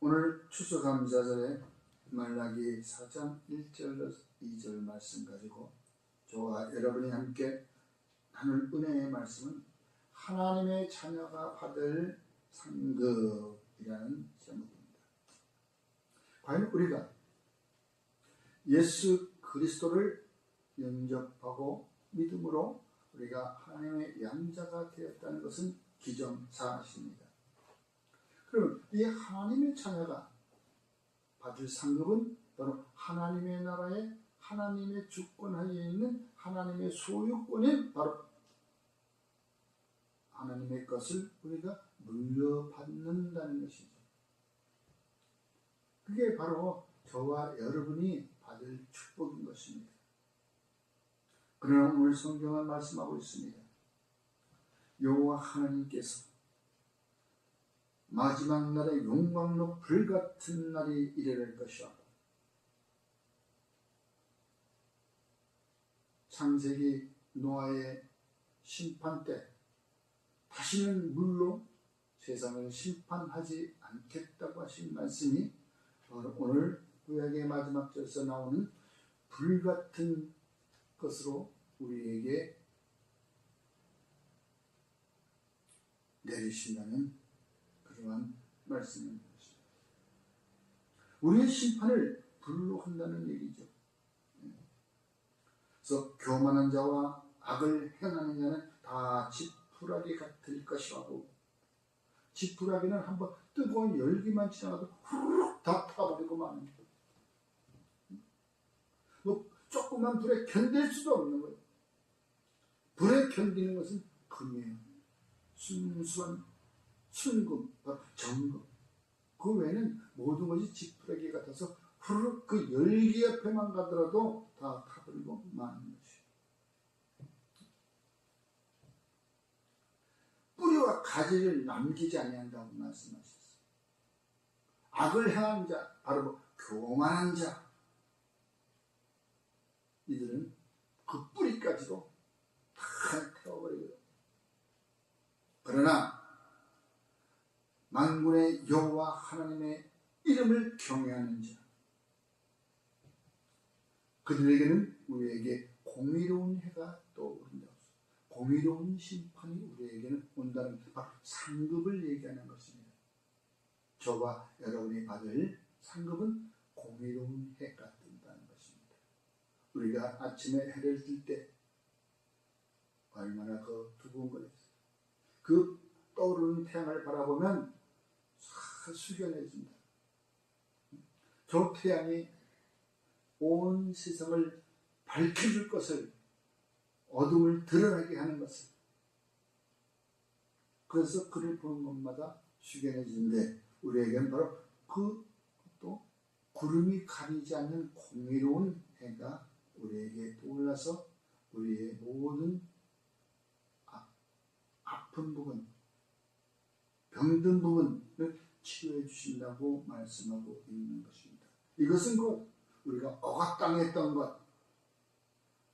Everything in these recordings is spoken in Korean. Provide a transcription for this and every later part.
오늘 추수감사절에 말라기 4장 1절로 2절 말씀 가지고 저와 여러분이 함께 나눌 은혜의 말씀은 하나님의 자녀가 받을 상급이라는 제목입니다. 과연 우리가 예수 그리스도를 영접하고 믿음으로 우리가 하나님의 양자가 되었다는 것은 기정사실입니다. 그러면 이 하나님의 자녀가 받을 상급은 바로 하나님의 나라에 하나님의 주권하에 있는 하나님의 소유권인 바로 하나님의 것을 우리가 물려받는다는 것이죠. 그게 바로 저와 여러분이 받을 축복인 것입니다. 그러나 오늘 성경은 말씀하고 있습니다. 여호와 하나님께서 마지막 날에 용광로 불같은 날이 이르를 것이요 창세기 노아의 심판 때 다시는 물로 세상을 심판하지 않겠다고 하신 말씀이 오늘 구약의 마지막 절에서 나오는 불같은 것으로 우리에게 내리신다는 그러한 말씀입니다. 우리의 심판을 불로 한다는 얘기죠. 그래서 교만한 자와 악을 행하는 자는 다 지푸라기 같을 것이라고. 지푸라기는 한번 뜨거운 열기만 지나가도 후루룩 다 타버리고 마는 거예요. 뭐 조그만 불에 견딜 수도 없는 거예요. 불에 견디는 것은 금이에요. 순수한 순금, 정금. 그 외에는 모든 것이 지푸라기 같아서 후루룩 그 열기 옆에만 가더라도 다 타버리고 마는 것이에요. 뿌리와 가지를 남기지 아니한다고 말씀하셨어요. 악을 행하는 자, 바로 교만한 자, 이들은 그 뿌리까지도 다 태워버리고요. 그러나 만군의 여호와 하나님의 이름을 경외하는 자, 그들에게는 우리에게 공의로운 해가 떠오른다. 공의로운 심판이 우리에게는 온다는 바로 상급을 얘기하는 것입니다. 저와 여러분이 받을 상급은 공의로운 해가 뜬다는 것입니다. 우리가 아침에 해를 뜰 때 얼마나 그 두근거렸어요. 그 떠오르는 태양을 바라보면 숙연해진다. 저 태양이 온 세상을 밝혀줄 것을, 어둠을 드러나게 하는 것을, 그래서 그를 보는 것마다 숙연해지는데 우리에게는 바로 그 또 구름이 가리지 않는 공의로운 해가 우리에게 떠올라서 우리의 모든 아픈 부분, 병든 부분을 치료해 주신다고 말씀하고 있는 것입니다. 이것은 곧 우리가 억압당했던 것,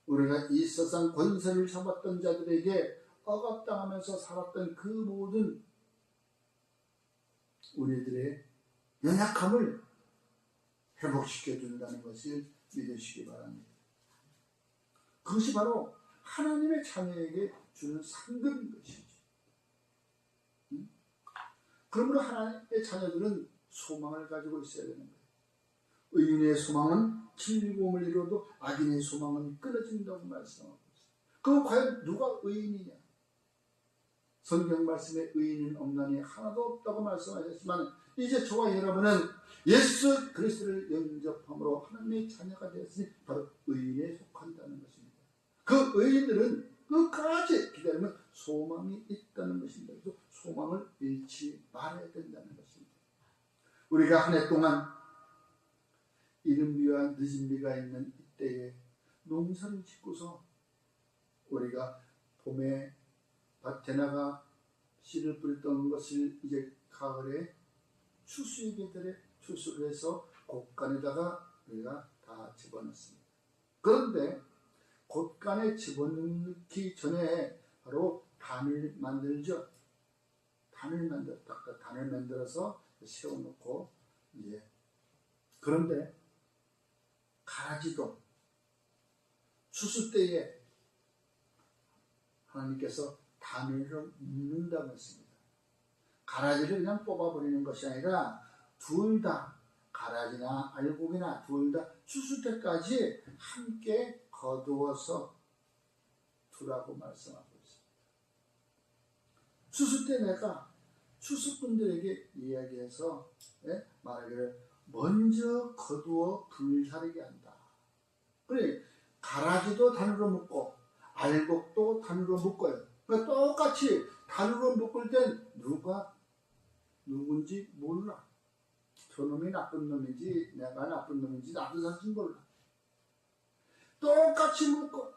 우리가 이 세상 권세를 잡았던 자들에게 억압당하면서 살았던 그 모든 우리들의 연약함을 회복시켜 준다는 것을 믿으시기 바랍니다. 그것이 바로 하나님의 자녀에게 주는 상급인 것이죠. 그러므로 하나님의 자녀들은 소망을 가지고 있어야 되는 거예요. 의인의 소망은 즐거움을 이루어도 악인의 소망은 끊어진다고 말씀하고 있어요. 그럼 과연 누가 의인이냐? 성경 말씀에 의인은 없나니 하나도 없다고 말씀하셨지만 이제 저와 여러분은 예수 그리스도를 영접함으로 하나님의 자녀가 되었으니 바로 의인에 속한다는 것입니다. 그 의인들은 끝까지 기다리면 소망이 있다는 것입니다. 그래서 소망을 잃지 말아야 된다는 것입니다. 우리가 한 해 동안 이른 비와 늦은 비가 있는 이때에 농사를 짓고서 우리가 봄에 밭에 나가 씨를 뿌렸던 것을 이제 가을에 추수의 계절에 추수를 해서 곡간에다가 우리가 다 집어넣습니다. 그런데 곡간에 집어넣기 전에 바로 단을 만들죠. 단을 만들어서 세워놓고 예. 그런데 가라지도 추수 때에 하나님께서 다미를 묶는다고 했습니다. 가라지를 그냥 뽑아버리는 것이 아니라 둘 다, 가라지나 알곡이나 둘 다 추수 때까지 함께 거두어서 두라고 말씀하고 있습니다. 추수 때 내가 추수꾼들에게 이야기해서 말하기를 먼저 거두어 불사르게 한다. 그래, 가라지도 단으로 묶고 알곡도 단으로 묶어요. 그러니까 똑같이 단으로 묶을 땐 누가 누군지 몰라. 저놈이 나쁜 놈인지 내가 나쁜 놈인지 나도 사실 몰라. 똑같이 묶고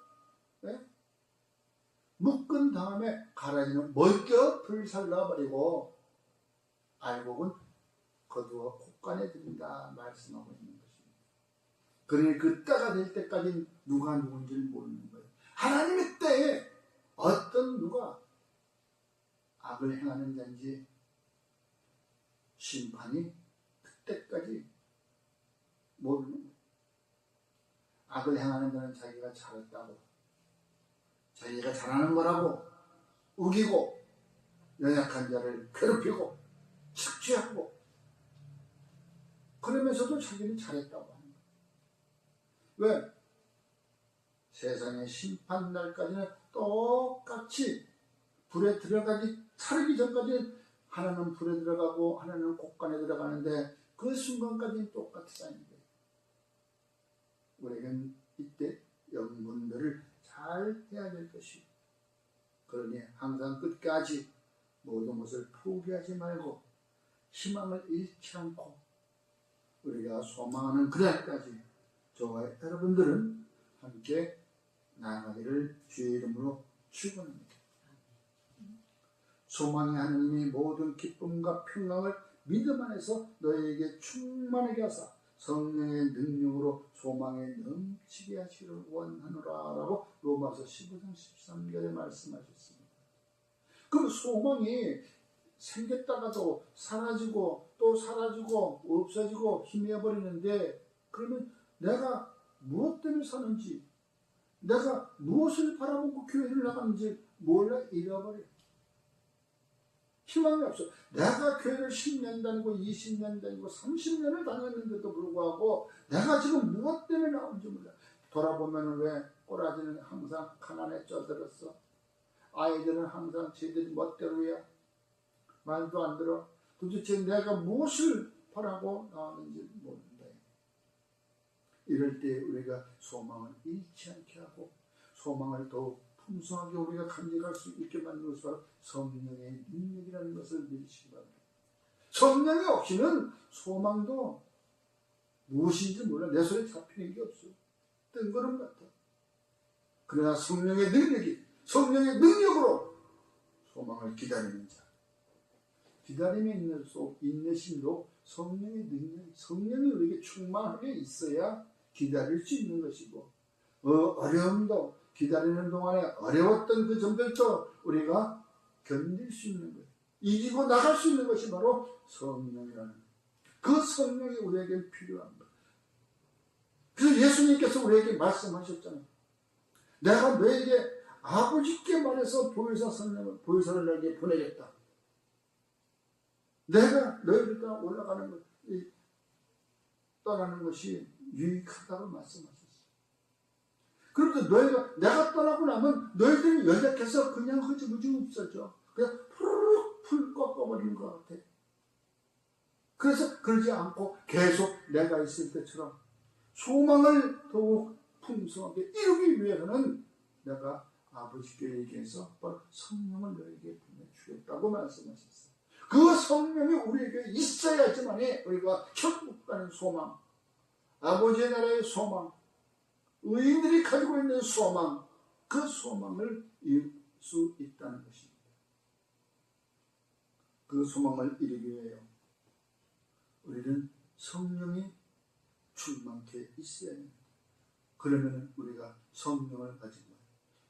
묶은 다음에 가라지는 먼저 불살라버리고 알곡은 거두어 콧간에 든다 말씀하고 있는 것입니다. 그러니 그 때가 될 때까지 누가 누군지를 모르는 거예요. 하나님의 때에 어떤 누가 악을 행하는 자인지 심판이 그때까지 모르는 거예요. 악을 행하는 자는 자기가 잘했다고, 자기가 잘하는 거라고 우기고 연약한 자를 괴롭히고 착취하고 그러면서도 자기는 잘했다고 하는 거예요. 왜? 세상의 심판날까지는 똑같이 불에 들어가기 차르기 전까지 하나는 불에 들어가고 하나는 곡간에 들어가는데 그 순간까지는 똑같이 쌓이는 거예요. 우리에겐 이때 영분들을 잘 해야 될 것이고, 그러니 항상 끝까지 모든 것을 포기하지 말고 희망을 잃지 않고 우리가 소망하는 그날까지 저와 여러분들은 함께 나아가기를 주의 이름으로 축원합니다. 소망의 하나님이 모든 기쁨과 평강을 믿음 안에서 너희에게 충만하게 하사 성령의 능력으로 소망에 넘치게 하시기를 원하노라 라고 로마서 15장 13절에 말씀하셨습니다. 그럼 소망이 생겼다가도 사라지고 또 사라지고 없어지고 희미해버리는데, 그러면 내가 무엇 때문에 사는지, 내가 무엇을 바라보고 교회를 나가는지 몰라 잃어버려요. 희망이 없어. 내가 교회를 10년 다니고 20년 다니고 30년을 다녔는데도 불구하고 내가 지금 무엇 때문에 나온지 몰라. 돌아보면 왜 꼬라지는 항상 가난에 쪄들었어. 아이들은 항상 쟤들이 멋대로야. 말도 안 들어. 도대체 내가 무엇을 바라고 나왔는지 모른다. 이럴 때 우리가 소망을 잃지 않게 하고 소망을 더욱 풍성하게 우리가 간직할 수 있게 만드는 것이 바로 성령의 능력이라는 것을 믿으시기 바랍니다. 성령이 없이는 소망도 무엇인지 몰라. 내 손에 잡히는 게 없어. 뜬구름 같아. 그러나 성령의 능력으로 소망을 기다리는 자, 기다림에 있는 인내심도 성령의 능력, 성령이 우리에게 충만하게 있어야 기다릴 수 있는 것이고, 어려움도 기다리는 동안에 어려웠던 그 점들도 우리가 견딜 수 있는 거예요. 이기고 나갈 수 있는 것이 바로 성령이라는 거예요. 그 성령이 우리에게 필요한 거예요. 그래서 예수님께서 우리에게 말씀하셨잖아요. 내가 너에게 아버지께 말해서 보혜사를 너에게 보내겠다. 내가 너희들 따라 올라가는 것, 떠나는 것이 유익하다고 말씀하셨어요. 그런데 내가 떠나고 나면 너희들이 연약해서 그냥 흐지부지 없어져. 그냥 푸르륵 풀 꺾어버리는 것 같아. 그래서 그러지 않고 계속 내가 있을 때처럼 소망을 더욱 풍성하게 이루기 위해서는 내가 아버지께 얘기해서 바로 성령을 너에게 보내주겠다고 말씀하셨어요. 그 성령이 우리에게 있어야지만이 우리가 천국 가는 소망, 아버지의 나라의 소망, 의인들이 가지고 있는 소망, 그 소망을 이룰 수 있다는 것입니다. 그 소망을 이루기 위하여 우리는 성령이 충만케 있어야 합니다. 그러면 우리가 성령을 가지고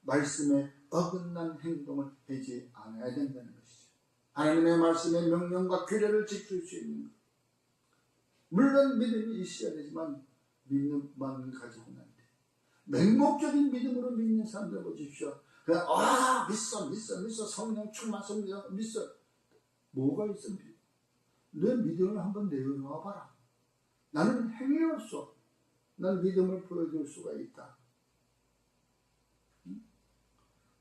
말씀에 어긋난 행동을 하지 않아야 된다는 것이죠. 하나님의 말씀의 명령과 규례를 지킬 수 있는 것. 물론 믿음이 있어야 되지만 믿음만 가지고는 안 돼. 맹목적인 믿음으로 믿는 사람들 보십시오. 그냥 믿어 성령 충만해서 믿어. 뭐가 있어? 내 믿음을 한번 내어놓아 봐라. 나는 행위 없어. 난 믿음을 보여줄 수가 있다.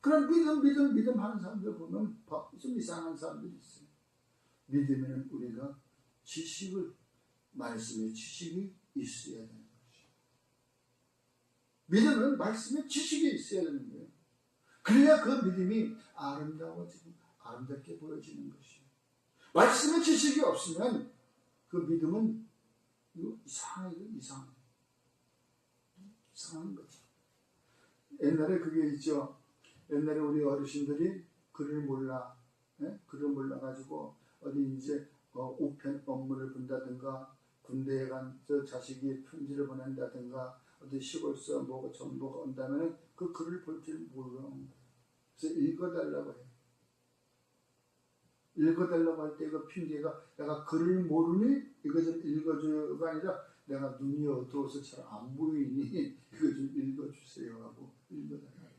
그런 믿음 하는 사람들 보면 좀 이상한 사람들이 있어요. 믿음에는 우리가 말씀의 지식이 있어야 되는 것이에요. 믿음은 말씀의 지식이 있어야 되는 거예요. 그래야 그 믿음이 아름다워지고 아름답게 보여지는 것이에요. 말씀의 지식이 없으면 그 믿음은 이상한 거죠. 옛날에 그게 있죠. 옛날에 우리 어르신들이 글을 몰라가지고 어디 이제 우편 업무를 본다든가 군대에 간 저 자식이 편지를 보낸다든가 어디 시골서 뭐가 정보가 온다면 그 글을 볼 줄 모르는 거예요. 그래서 읽어달라고 해요. 읽어달라고 할 때 그 핑계가 내가 글을 모르니 이거 좀 읽어줘가 아니라 내가 눈이 어두워서 잘 안 보이니 이거 좀 읽어주세요 하고 읽어달라고 해요.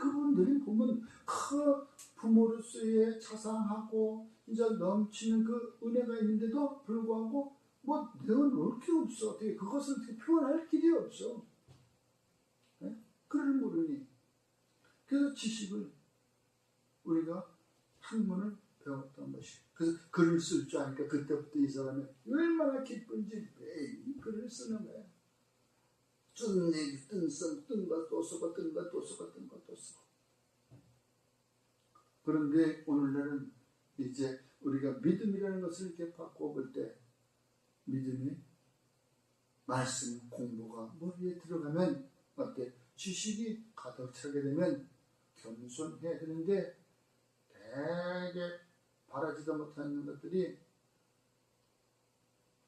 그분들이 보면 그 부모로서의 자상하고 이제 넘치는 그 은혜가 있는데도 불구하고 뭐 내어놓을 게 없어. 어떻게 그것을 어떻게 표현할 길이 없어. 네? 글을 모르니. 그래서 지식을 우리가 학문을 배웠던 것이. 그래서 글을 쓸 줄 아니까 그때부터 이 사람이 얼마나 기쁜지 매일 글을 쓰는 거야. 뜬 거 또 쓰고 뜬 거 또 쓰고 뜬 거 또 쓰고. 그런데 오늘날은 이제 우리가 믿음이라는 것을 이렇게 바꿔볼 때 믿음이 말씀 공부가 머리에 들어가면 어때? 지식이 가득 차게 되면 겸손해야 되는데 되게 바라지도 못하는 것들이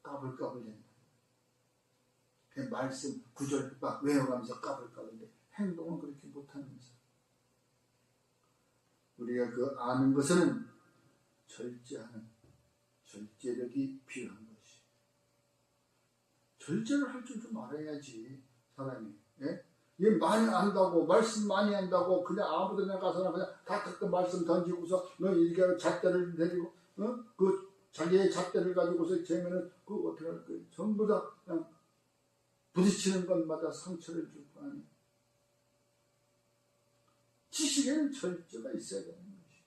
까불까불 된다. 그 말씀 구절 막 외워가면서 까불까불인데 행동은 그렇게 못하면서 우리가 그 아는 것은 절제력이 필요한 것이. 절제를 할 줄 좀 알아야지 사람이. 예? 얘 많이 안다고 말씀 많이 한다고 그냥 아무데나 가서나 그냥 다 말씀 던지고서 너 이렇게 잣대를 내리고 그 자기의 잣대를 가지고서 재면은 그거 어떻게 할 거예요? 전부 다 그냥 부딪히는 것마다 상처를 줄 거 아니에요. 지식에는 절제가 있어야 되는 것이.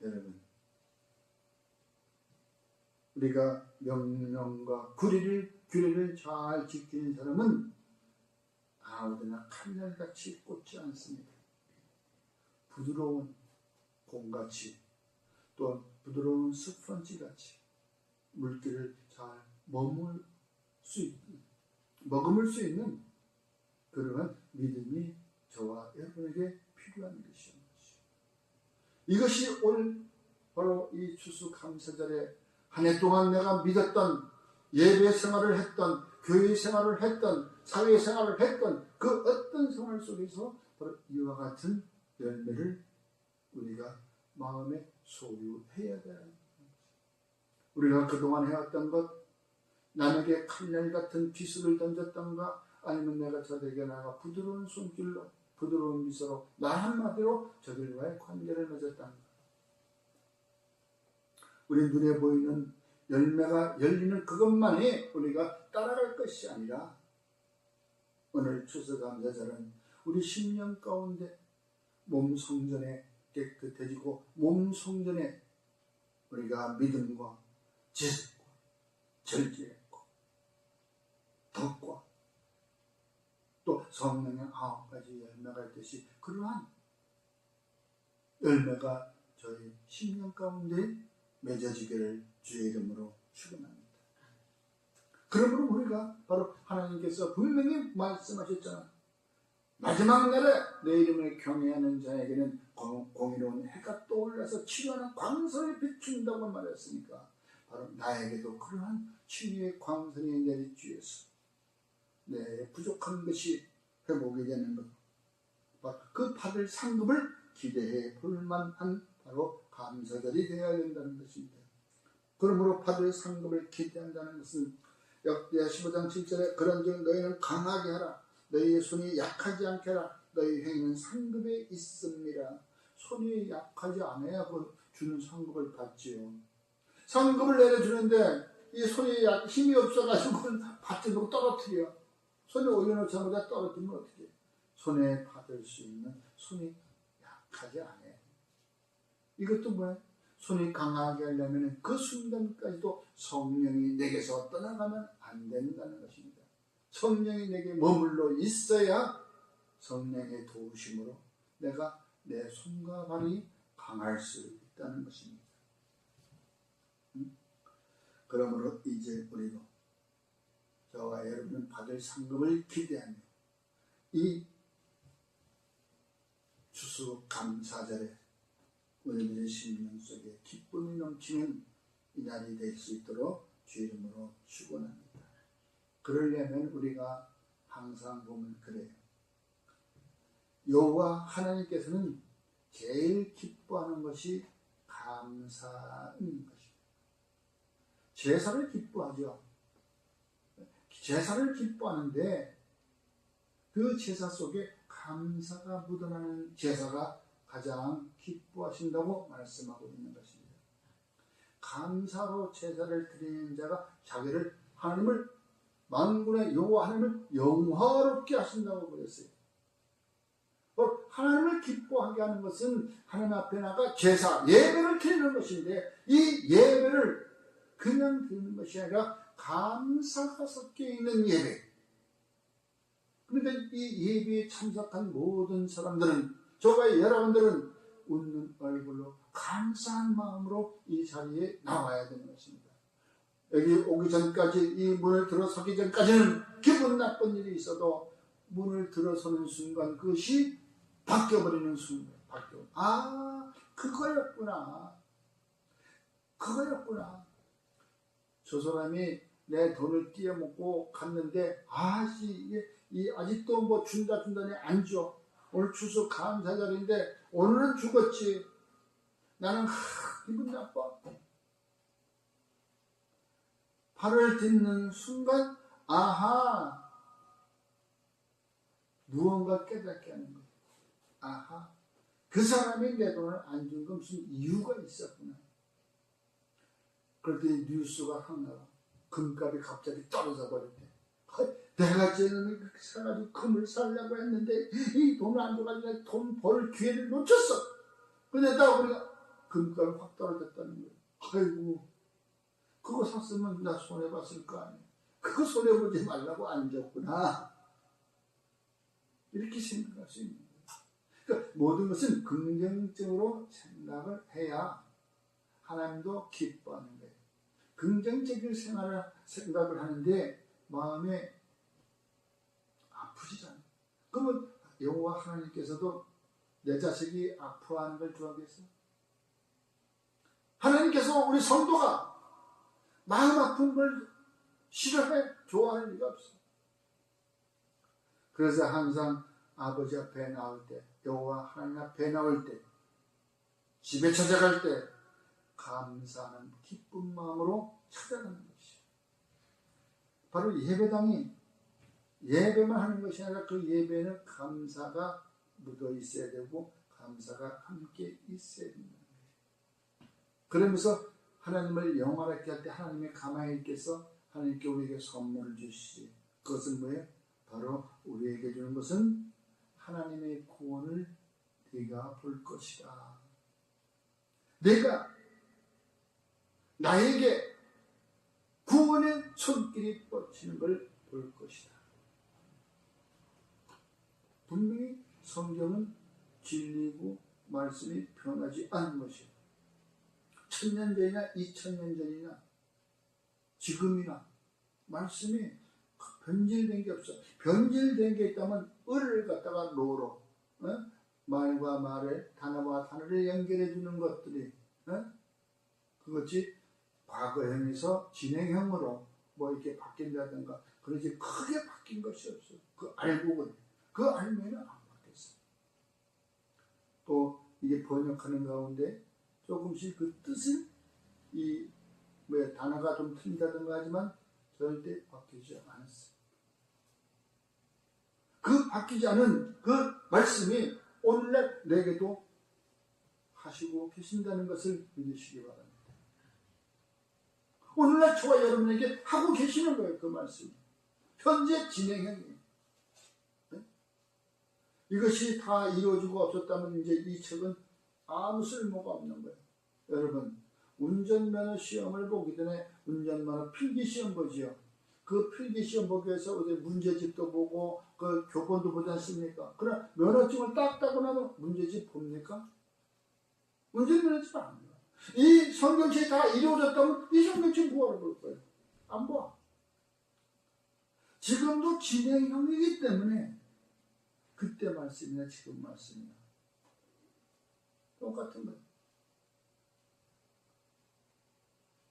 여러분, 우리가 명령과 규례를 잘 지키는 사람은 아무데나 칼날같이 꽂지 않습니다. 부드러운 공같이 또 부드러운 스펀지같이 물기를 잘 머금을 수 있는 그러한 믿음이 저와 여러분에게 필요한 것이죠. 이것이 오늘 바로 이 추수감사절에 한 해 동안 내가 믿었던 예배 생활을 했던 교회 생활을 했던 사회 생활을 했던 그 어떤 생활 속에서 바로 이와 같은 열매를 우리가 마음에 소유해야 되는 것입니다. 우리가 그동안 해왔던 것, 남에게 칼날 같은 기술을 던졌던가 아니면 내가 저들에게 나가 부드러운 손길로 부드러운 미소로 말 한마디로 저들과의 관계를 맺었던가. 우리 눈에 보이는 열매가 열리는 그것만이 우리가 따라갈 것이 아니라 오늘 추수감사절은 우리 심령 가운데 몸 성전에 깨끗해지고 몸 성전에 우리가 믿음과 지식과 절제과 덕과 또 성령의 9가지 열매가 있듯이 그러한 열매가 저희 심령 가운데 맺어지기를 주의 이름으로 축원합니다. 그러므로 우리가 바로 하나님께서 분명히 말씀하셨잖아. 마지막 날에 내 이름을 경외하는 자에게는 공의로운 해가 떠올라서 치유하는 광선이 비춘다고 말했으니까 바로 나에게도 그러한 치유의 광선이 내리쬐서 내 부족한 것이 회복이 되는 것, 그 받을 상급을 기대해 볼 만한 바로 감사절이 되어야 된다는 것입니다. 그러므로 받을 상급을 기대한다는 것은 역대하 15장 7절에 그런즉 너희는 강하게 하라. 너희의 손이 약하지 않게 하라. 너희 행위는 상급에 있습니다. 손이 약하지 않아야 그 주는 상급을 받지요. 상급을 내려주는데 이 손이 힘이 없어가지고 받지 놓고 떨어뜨려. 손에 올려놓자마자 떨어뜨리면 어떻게 해? 손에 받을 수 있는 손이 약하지 않아요. 이것도 뭐야? 손이 강하게 하려면 그 순간까지도 성령이 내게서 떠나가면 안 된다는 것입니다. 성령이 내게 머물러 있어야 성령의 도우심으로 내가 내 손과 발이 강할 수 있다는 것입니다. 그러므로 이제 우리도 저와 여러분은 받을 상급을 기대하며 이 추수감사절에 우리들의 심령 속에 기쁨이 넘치는 이 날이 될 수 있도록 주 이름으로 축원합니다. 그러려면 우리가 항상 보면 그래요. 여호와 하나님께서는 제일 기뻐하는 것이 감사인 것입니다. 제사를 기뻐하죠. 제사를 기뻐하는데 그 제사 속에 감사가 묻어나는 제사가 가장 기뻐하신다고 말씀하고 있는 것입니다. 감사로 제사를 드리는 자가 자기를 하나님을 만군의 여호와 하나님을 영화롭게 하신다고 그랬어요. 하나님을 기뻐하게 하는 것은 하나님 앞에 나가 제사, 예배를 드리는 것인데 이 예배를 그냥 드리는 것이 아니라 감사가 섞여 있는 예배. 그런데 이 예배에 참석한 모든 사람들은, 저와 여러분들은 웃는 얼굴로 감사한 마음으로 이 자리에 나와야 되는 것입니다. 여기 오기 전까지, 이 문을 들어서기 전까지는 기분 나쁜 일이 있어도 문을 들어서는 순간 그것이 바뀌어버리는 순간, 그거였구나. 저 사람이 내 돈을 띄어먹고 갔는데, 아직도 뭐 준다니 안 줘. 오늘 추수 감사절인데, 오늘은 죽었지. 나는 기분 나빠. 발을 딛는 순간, 무언가 깨닫게 하는 거예요. 그 사람이 내 돈을 안 준 건 무슨 이유가 있었구나. 그랬더니 뉴스가 확 나와. 금값이 갑자기 떨어져 버렸대. 내가 쟤는 그렇게 사가지고 금을 살려고 했는데 이 돈을 안 줘가지고 돈 벌 기회를 놓쳤어. 근데 우리가 금값이 확 떨어졌다는 거예요. 아이고, 그거 샀으면 나 손해봤을 거 아니야. 그거 손해보지 말라고 안 줬구나. 이렇게 생각할 수 있는 거예요. 그러니까 모든 것은 긍정적으로 생각을 해야 하나님도 기뻐하는 거예요. 긍정적인 생각을 하는데 마음에 아프지 않아요. 그러면 여호와 하나님께서도 내 자식이 아파하는 걸 좋아하겠어요? 하나님께서 우리 성도가 마음 아픈 걸 싫어해? 좋아할 리가 없어요. 그래서 항상 아버지 앞에 나올 때, 여호와 하나님 앞에 나올 때, 집에 찾아갈 때 감사하는 기쁜 마음으로 찾아가는 것이죠. 바로 예배당이 예배만 하는 것이 아니라 그 예배는 감사가 묻어 있어야 되고 감사가 함께 있어야 된다는 거예요. 그러면서 하나님을 영화롭게 할 때 하나님의 가만히께서 하나님께 우리에게 선물을 주시지. 그것은 뭐예요? 바로 우리에게 주는 것은 하나님의 구원을 네가 볼 것이다. 내가 나에게 구원의 손길이 뻗치는 걸 볼 것이다. 분명히 성경은 진리고 말씀이 변하지 않은 것이에요. 1000년 전이나 2000년 전이나 지금이나 말씀이 변질된 게 없어. 변질된 게 있다면 을을 갖다가 로로, 말과 말을, 단어와 단어를 연결해 주는 것들이, 그것이 과거형에서 진행형으로 뭐 이렇게 바뀐다든가 그러지 크게 바뀐 것이 없어요. 그 알고는, 그 알면은 안 바뀌었어요. 또 이게 번역하는 가운데 조금씩 그 뜻을 단어가 좀 틀린다든가 하지만 절대 바뀌지 않았어요. 그 바뀌지 않은 그 말씀이 오늘날 내게도 하시고 계신다는 것을 믿으시기 바랍니다. 오늘날 저와 여러분에게 하고 계시는 거예요. 그 말씀. 현재 진행형이에요. 네? 이것이 다 이루어지고 없었다면 이제 이 책은 아무 쓸모가 없는 거예요. 여러분, 운전면허 시험을 보기 전에 운전면허 필기시험 보지요. 그 필기시험 보기 위해서 어디 문제집도 보고 그 교본도 보지 않습니까? 그러나 면허증을 딱 따고 나면 문제집 봅니까? 운전면허집 안 봐요. 이 성경책이 다 이루어졌다면 이 성경책 뭐하러 볼 거예요? 안 봐. 지금도 진행형이기 때문에 그때 말씀이나 지금 말씀이나 똑같은 거예요.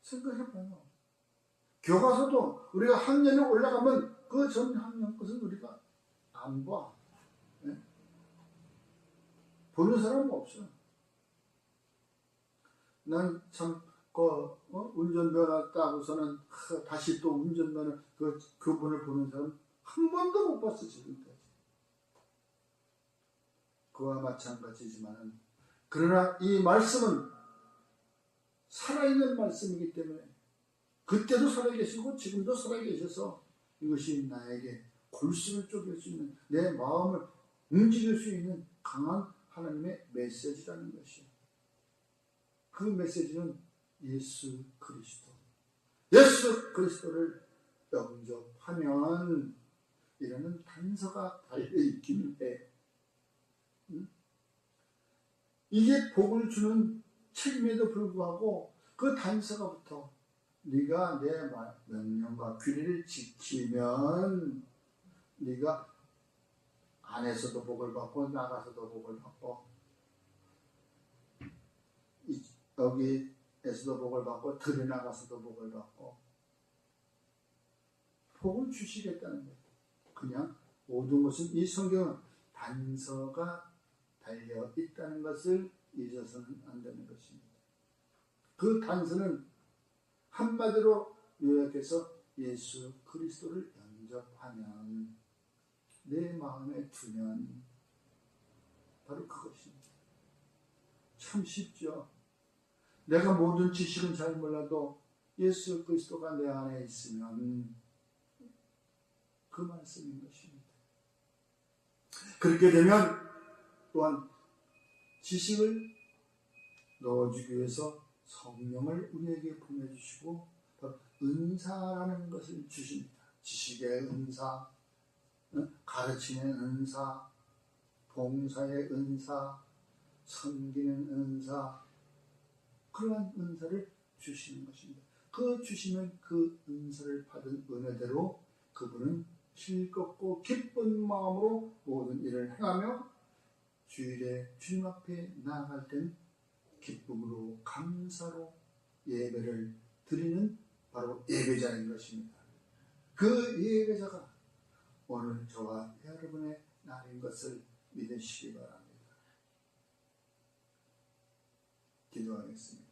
생각해봐요. 교과서도 우리가 학년에 올라가면 그 전 학년 것은 우리가 안 봐. 네? 보는 사람은 없어. 난 참 운전면허 따고서는 다시 또 운전면허 그 교본을 보는 사람 한 번도 못 봤어 지금까지. 그와 마찬가지지만 그러나 이 말씀은 살아있는 말씀이기 때문에 그때도 살아계시고 지금도 살아계셔서 이것이 나에게 골수를 쪼갤 수 있는 내 마음을 움직일 수 있는 강한 하나님의 메시지라는 것이에요. 그 메시지는 예수 그리스도. 예수 그리스도를 영접하면 이라는 단서가 달려있기는 해. 이게 복을 주는 책임에도 불구하고 그 단서가 붙어 네가 내 명령과 규례를 지키면 네가 안에서도 복을 받고 나가서도 복을 받고 여기에서도 복을 받고 들에 나가서도 복을 받고 복을 주시겠다는 거예요. 그냥 모든 것은 이 성경은 단서가 달려 있다는 것을 잊어서는 안 되는 것입니다. 그 단서는 한마디로 요약해서 예수 그리스도를 영접하면 내 마음에 두면 바로 그것입니다. 참 쉽죠. 내가 모든 지식은 잘 몰라도 예수 그리스도가 내 안에 있으면 그 말씀인 것입니다. 그렇게 되면 또한 지식을 넣어주기 위해서 성령을 우리에게 보내주시고 은사라는 것을 주십니다. 지식의 은사, 가르치는 은사, 봉사의 은사, 섬기는 은사, 그러한 은사를 주시는 것입니다. 그 주시면 그 은사를 받은 은혜대로 그분은 즐겁고 기쁜 마음으로 모든 일을 행하며 주일에 주님 앞에 나아갈 땐 기쁨으로 감사로 예배를 드리는 바로 예배자인 것입니다. 그 예배자가 오늘 저와 여러분의 날인 것을 믿으시기 바랍니다. 기도하겠습니다.